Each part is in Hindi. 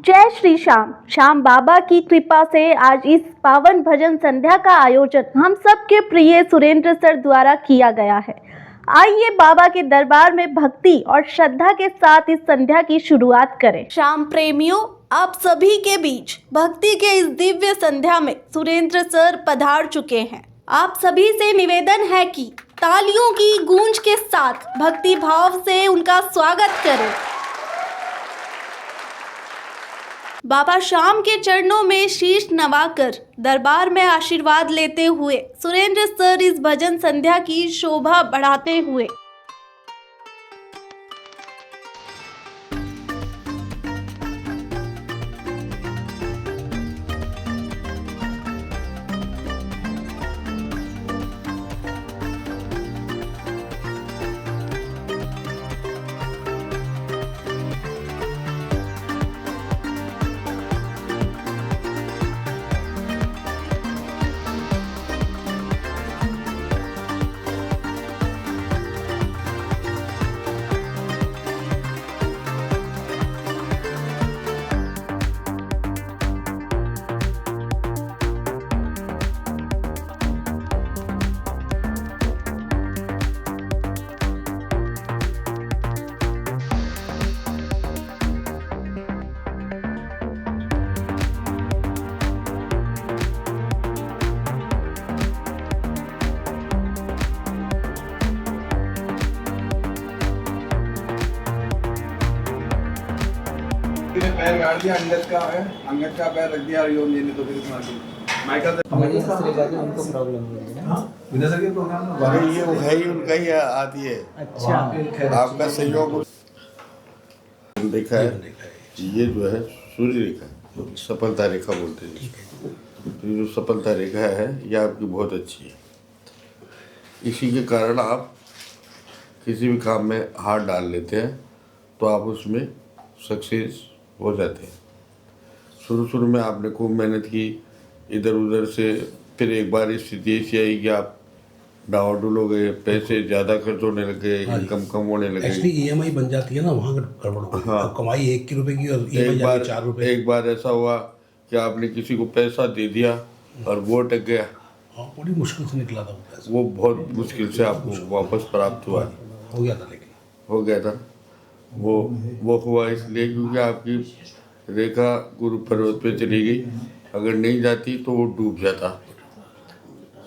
जय श्री श्याम। श्याम बाबा की कृपा से आज इस पावन भजन संध्या का आयोजन हम सबके प्रिय सुरेंद्र सर द्वारा किया गया है। आइए बाबा के दरबार में भक्ति और श्रद्धा के साथ इस संध्या की शुरुआत करें। श्याम प्रेमियों, आप सभी के बीच भक्ति के इस दिव्य संध्या में सुरेंद्र सर पधार चुके हैं। आप सभी से निवेदन है कि तालियों की गूंज के साथ भक्ति भाव से उनका स्वागत करें। बाबा श्याम के चरणों में शीश नवाकर दरबार में आशीर्वाद लेते हुए सुरेंद्र सर इस भजन संध्या की शोभा बढ़ाते हुए पैर गाड़ दिया, अंगद का पैर रख दिया, योग लेने तो फिर मार दिया माइकल से उनको प्रॉब्लम हुई है। हां विनय सर के प्रोग्राम में अरे ये है ही उनका ही आती है। अच्छा, आपका सहयोग देखा है। ये जो है सूर्य रेखा, सफलता रेखा बोलते हैं जिसको। तो ये जो सफलता रेखा है ये आपकी बहुत अच्छी है। इसी के कारण आप किसी भी काम में हाथ डाल लेते हैं तो आप उसमें सक्सेस हो जाते हैं। शुरू में आपने खूब मेहनत की, इधर उधर से, फिर एक बार स्थिति ऐसी आई कि आप डावाडोल हो गए, पैसे ज़्यादा खर्च होने लगे, इनकम कम होने लगे। एक्चुअली ईएमआई बन जाती है ना, वहाँ गड़बड़ हो गई। हाँ। कमाई 1 रुपए की और ईएमआई जाती 4 रुपए। एक बार ऐसा हुआ कि आपने किसी को पैसा दे दिया और वो अटक गया। हाँ, बड़ी मुश्किल से निकला था वो पैसा। वो बहुत मुश्किल से आपको वापस प्राप्त हुआ। हो गया था, लेकिन हो गया था वो हुआ इसलिए क्योंकि आपकी रेखा गुरु पर्वत पे चली गई। अगर नहीं जाती तो वो डूब जाता।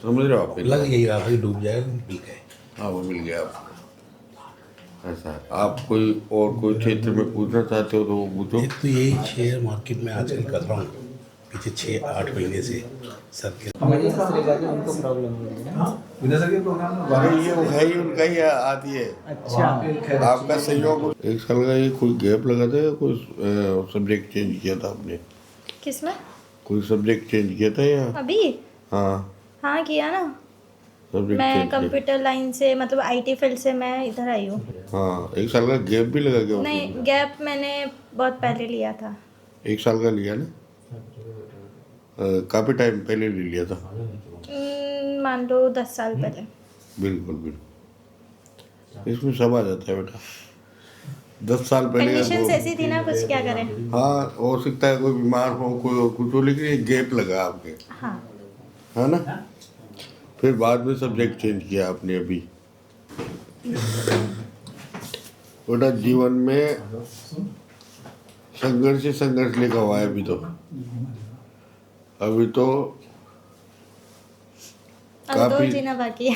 समझ रहे हो आप? लग यही रहा था कि डूब जाएगा, मिल गए। हाँ, वो मिल गया आपको। ऐसा है। आप कोई क्षेत्र में पूछना चाहते हो तो वो पूछो। एक तो यही शेयर मार्केट में आजकल कर रहा हूँ पिछले 6-8 महीने से सर के। उनको प्रॉब्लम हुई है। हां विनय सर के प्रोग्राम में अरे ये है ही उनका ही आती है। अच्छा, आपका सहयोग। 1 साल का ये कोई गैप लगा था या कोई सब्जेक्ट चेंज किया था आपने? किसमें? कोई सब्जेक्ट चेंज किया था या? अभी हाँ, किया ना। सब्जेक्ट मैं चेंज किया। कंप्यूटर लाइन से, मतलब आईटी फील्ड से मैं इधर आई हूँ। हाँ, 1 साल का गैप भी लगा क्या? नहीं, गैप मैंने बहुत पहले लिया था। 1 साल का लिया ना? काफ़ी टाइम पहले ले लिया था। मान लो 10 साल पहले। बिल्कुल इसमें सब आ जाता है बेटा। 10 साल पहले का कंडीशंस ऐसी थी ना, कुछ क्या करें। हाँ, हो सकता है कोई बीमार हो, कोई और कुछ हो, लेकिन एक गैप लगा आपके। हाँ, है ना? फिर बाद में सब्जेक्ट चेंज किया आपने अभी। बेटा जीवन में संघर्ष लिखा हुआ है अभी तो अब 2 जीना बाकी है।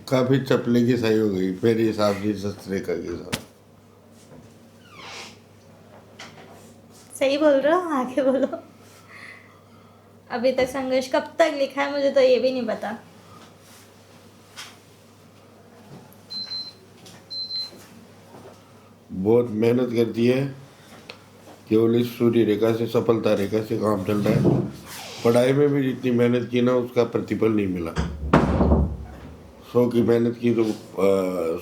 काफी चपले की सही हो गई मेरे हिसाब से शस्त्र रेखा के साथ। सही बोल रहे हो, आगे बोलो। अभी तक संघर्ष कब तक लिखा है मुझे तो ये भी नहीं पता। बहुत मेहनत करती है। केवल इस सूर्य रेखा से, सफलता रेखा से काम चल रहा है। पढ़ाई में भी जितनी मेहनत की ना, उसका प्रतिफल नहीं मिला। 100 की मेहनत की तो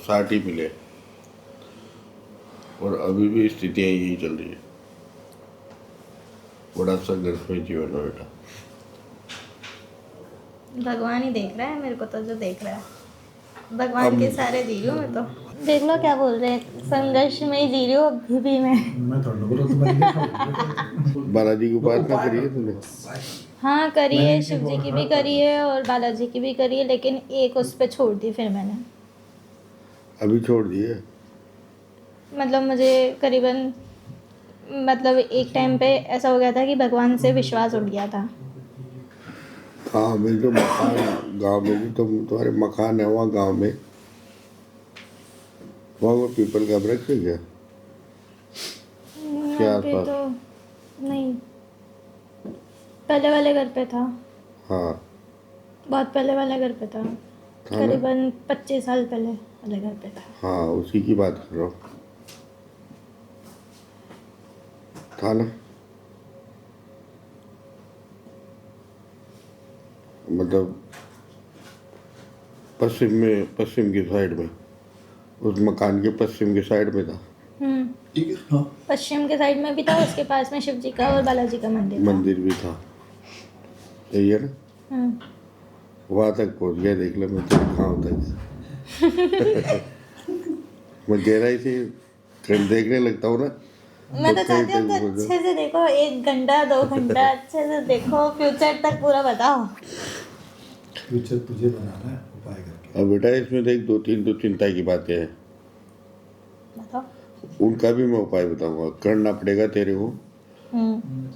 60 ही मिले। और अभी भी स्थितियाँ यही चल रही है। बड़ा संघर्ष में जीवन है बेटा। भगवान ही देख रहा है मेरे को, तो जो देख रहा है भगवान के सारे दी हूँ मैं तो। देख लो क्या बोल रहे हैं, संघर्ष में ही जी रही हूँ अभी भी मैं। बालाजी की उपासना करी है तुमने? हाँ करी है, शिव जी की भी करी है और बालाजी की भी करी है, लेकिन एक उस पे छोड़ दी फिर मैंने। अभी छोड़ दिए? मतलब मुझे करीबन मतलब एक टाइम पे ऐसा हो गया था कि भगवान से विश्वास उठ गया था। हाँ, मेरे जो मकान गांव में भी, तुम्हारे मकान है वहाँ गांव में, वहाँ वो पीपल का वृक्ष है क्या? क्या अभी आसपास? तो नहीं, पहले वाले घर पे था। हाँ बहुत पहले वाले घर पे था, ना? करीबन 25 साल पहले वाले घर पे था। हाँ, उसी की बात कर रहा हूँ। था ना? मतलब पश्चिम की साइड में, उस मकान के पश्चिम की साइड में था। ठीक है। हाँ पश्चिम के साइड में भी था, उसके पास में शिव जी का और बालाजी का मंदिर था। मंदिर भी था, सही है ना? वहाँ तक पहुँच गया, देख लो मैं तेरे गाँव तक। मैं गहराई से देखने लगता हूँ ना। मैं तो चाहती हूँ कि अच्छे से देखो, 1 घंटा 2 घंटा अच्छे से देखो, फ्यूचर तक पूरा बताओ। फ्यूचर तुझे बनाना है उपाय करके। अब बेटा इसमें देख दो तीन चिंता की बातें हैं, बताओ। उनका भी मैं उपाय बताऊंगा, करना पड़ेगा तेरे को।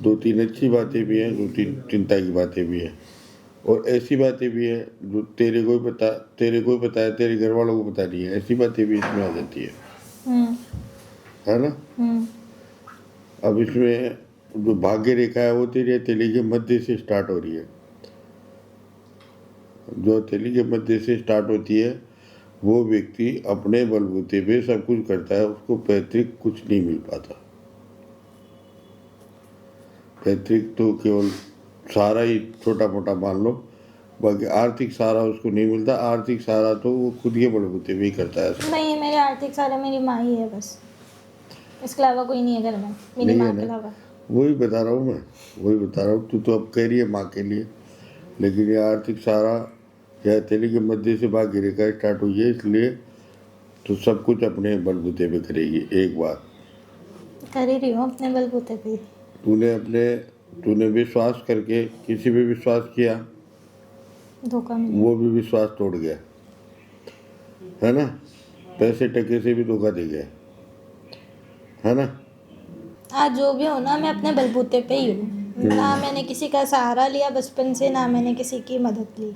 2-3 अच्छी बातें भी हैं, 2-3 चिंता की बातें भी हैं, और ऐसी बातें भी हैं जो तेरे को ही पता है, तेरे घर वालों को पता नहीं है, ऐसी बातें भी इसमें आ जाती है ना? अब इसमें जो भाग्य रेखा है वो तेरी हथेली के मध्य से स्टार्ट हो रही है। जो हथेली के मध्य से स्टार्ट होती है वो व्यक्ति अपने बलबूते पे सब कुछ करता है, उसको पैतृक कुछ नहीं मिल पाता। पैतृक तो केवल सहारा ही छोटा मोटा मान लो, बाकी आर्थिक सहारा उसको नहीं मिलता। आर्थिक सहारा तो वो खुद के बलबूते पे ही करता है। नहीं, मेरे आर्थिक सहारा मेरी माँ ही है बस, इसके अलावा कोई नहीं है घर में, मेरी नहीं माँ है के ना? अलावा। वही बता रहा हूँ मैं, वही बता रहा हूँ। तू तो अब कह रही है माँ के लिए, लेकिन ये आर्थिक सहारा या हथेली के मध्य से भाग्य रेखा स्टार्ट हुई है, इसलिए तो सब कुछ अपने बलबूते पे करेगी। एक बात कर ही रही हूँ अपने बलबूते पे। तूने विश्वास करके किसी पे विश्वास किया, धोखा मिला। वो भी विश्वास तोड़ गया, है ना? पैसे टके से भी धोखा दे गया, है ना? आज जो भी हो ना, मैं अपने बलबूते पे ही हूँ। ना मैंने किसी का सहारा लिया बचपन से, ना मैंने किसी की मदद ली,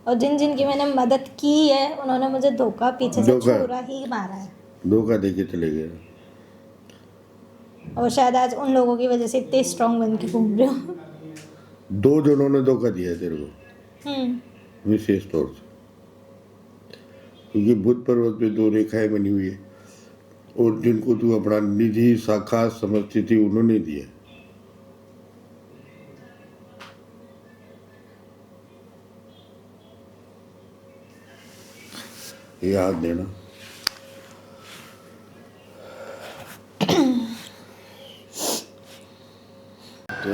और जिनकी मैंने मदद की है उन्होंने मुझे धोखा पीछे से छुरा ही मारा है। धोखा दे के चले गए। और शायद आज उन लोगों की वजह से इतने स्ट्रांग बन के घूम रही हूँ। 2 जनों ने धोखा दिया है तेरे को विशेष तौर से, क्योंकि बुध पर्वत पे 2 रेखाएं बनी हुई है, और जिनको तू अपना निधि शाखा समझती थी उन्होंने दिया। याद देना। तो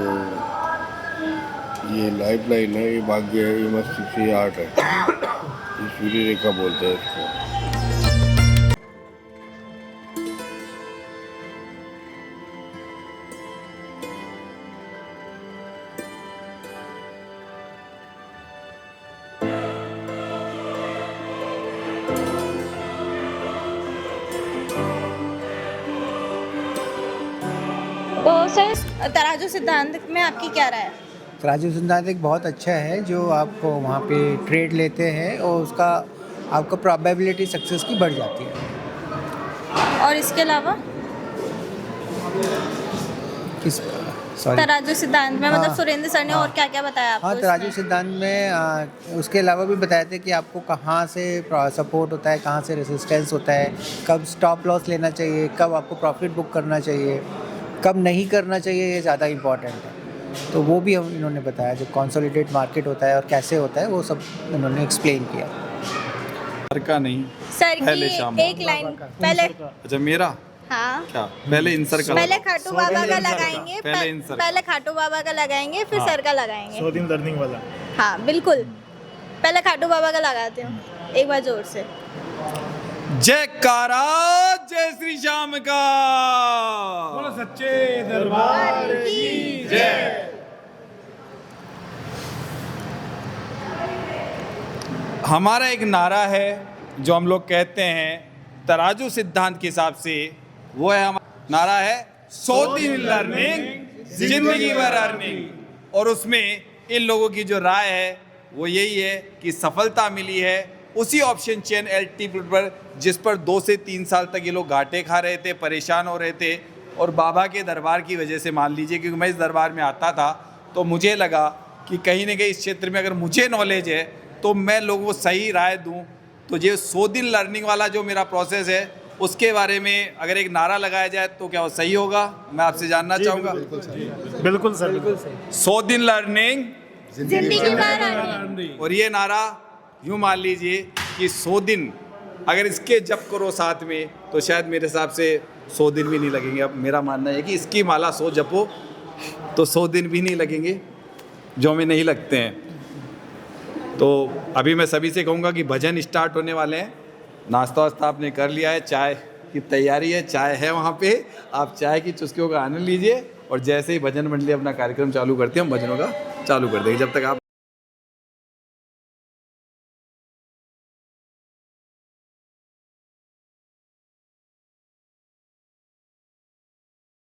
ये लाइफ लाइन है, ये भाग्य है, ये मस्तिष्क से आर्ट है, ये सूर्य रेखा बोलते हैं इसको। तो सर, तराजू सिद्धांत में आपकी क्या राय है? तराजू सिद्धांत एक बहुत अच्छा है, जो आपको वहाँ पे ट्रेड लेते हैं और उसका आपका प्रोबेबिलिटी सक्सेस की बढ़ जाती है। और इसके अलावा किस सॉरी तराजू सिद्धांत में मतलब हाँ, सुरेंद्र सर ने और क्या क्या बताया आपको? हाँ, तराजू सिद्धांत में उसके अलावा भी बताया था कि आपको कहाँ से सपोर्ट होता है, कहाँ से रेजिस्टेंस होता है, कब स्टॉप लॉस लेना चाहिए, कब आपको प्रॉफिट बुक करना चाहिए, कब नहीं करना चाहिए, ये ज़्यादा इम्पॉर्टेंट है। तो वो भी हम इन्होंने बताया, जो कंसोलिडेट मार्केट होता है और कैसे होता है, वो सब इन्होंने एक्सप्लेन किया। सर का नहीं, सर पहले की शाम एक लाइन पहले। अच्छा मेरा हाँ, क्या पहले इंसर का पहले खाटू बाबा का लगाएंगे, पहले इंसर पहले खाटू बाबा का लगाएंगे, फिर सर का लगाएंगे। 100 दिन लर्निंग वाला। हाँ बिल्कुल, पहले खाटू बाबा का लगाते हो एक बार जोर से। जयकारा जय श्री श्याम का। बोलो सच्चे दरबार की जय। हमारा एक नारा है जो हम लोग कहते हैं तराजू सिद्धांत के हिसाब से, वो है हमारा नारा है 100 दिन लर्निंग जिंदगी भर अर्निंग। और उसमें इन लोगों की जो राय है वो यही है कि सफलता मिली है उसी ऑप्शन चेन एलटी पर जिस पर 2 से 3 साल तक ये लोग घाटे खा रहे थे, परेशान हो रहे थे। और बाबा के दरबार की वजह से, मान लीजिए, क्योंकि मैं इस दरबार में आता था तो मुझे लगा कि कहीं ना कहीं इस क्षेत्र में अगर मुझे नॉलेज है तो मैं लोगों को सही राय दूं। तो ये 100 दिन लर्निंग वाला जो मेरा प्रोसेस है उसके बारे में अगर एक नारा लगाया जाए तो क्या वो सही होगा? मैं आपसे जानना चाहूँगा। बिल्कुल सर, 100 दिन लर्निंग जिंदगी भर अर्निंग। और ये नारा यूँ मान लीजिए कि 100 दिन अगर इसके जप करो साथ में तो शायद मेरे हिसाब से 100 दिन भी नहीं लगेंगे। अब मेरा मानना है कि इसकी माला 100 जपो तो 100 दिन भी नहीं लगेंगे, जो हमें नहीं लगते हैं। तो अभी मैं सभी से कहूँगा कि भजन स्टार्ट होने वाले हैं। नाश्ता वास्ता आपने कर लिया है, चाय की तैयारी है, चाय है वहाँ पे, आप चाय की चुस्कियों का आनंद लीजिए। और जैसे ही भजन मंडली अपना कार्यक्रम चालू करती है हम भजनों का चालू कर देंगे। जब तक आप